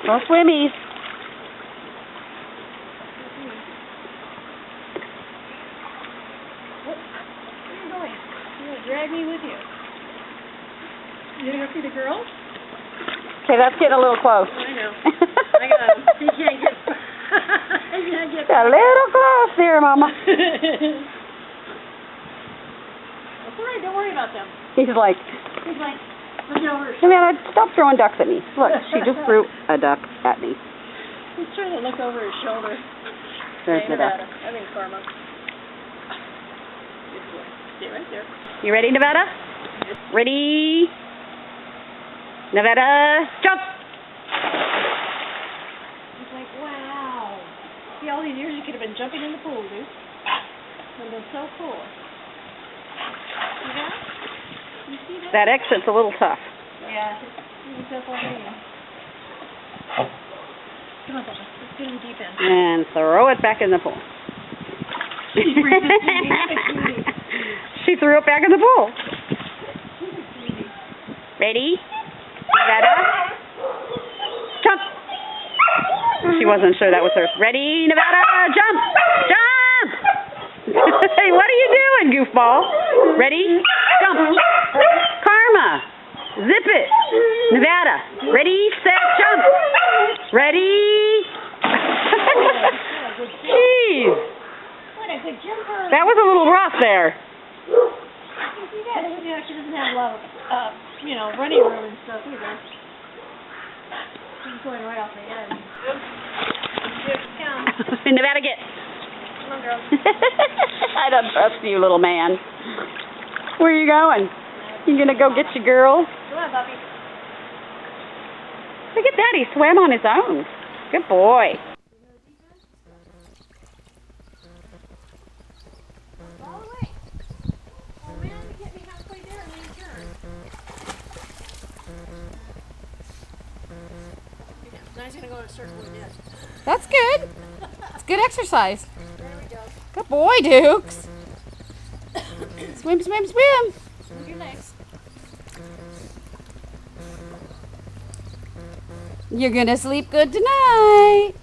No swimmies. Where are you going? You're going to drag me with you. You going to go see the girls? Okay, that's getting a little close. I know. I got him. He can't get... he can't get... Got a little close there, Mama. That's all right. Don't worry about them. He's like, look over. Savannah, stop throwing ducks at me. Look, she just threw a duck at me. He's trying to look over his shoulder. There's Hey, the duck. Nevada. I mean, Karma. Good boy. Stay right there. You ready, Nevada? Ready? Nevada, jump! He's like, wow. See, all these years you could have been jumping in the pool, dude. It would have been so cool. You know? You see that? That exit's a little tough. Yeah. It's definitely. Come on, Papa. Let's get in the deep end. And throw it back in the pool. She threw it back in the pool. Ready? Nevada? Jump! She wasn't sure that was hers. Ready, Nevada? Jump! Jump! Hey, what are you doing, goofball? Ready? Jump! Karma! Zip it! Nevada! Ready, set, jump! Ready? Jeez! What a good jumper! That was a little rough there. You see that? She actually doesn't have a lot of, running room and stuff either. She's going right off the edge. Here she comes. Nevada, get. Come on, girl. I don't trust you, little man. Where are you going? You gonna go get your girl? Come on, puppy. Look at that, he swam on his own. Good boy. All the way. Oh, man, you hit me halfway there and then turn. Now he's going to go in a circle again. That's good. It's good exercise. There we go. Good boy, Dukes. Swim, swim, swim. Move your legs. You're gonna sleep good tonight.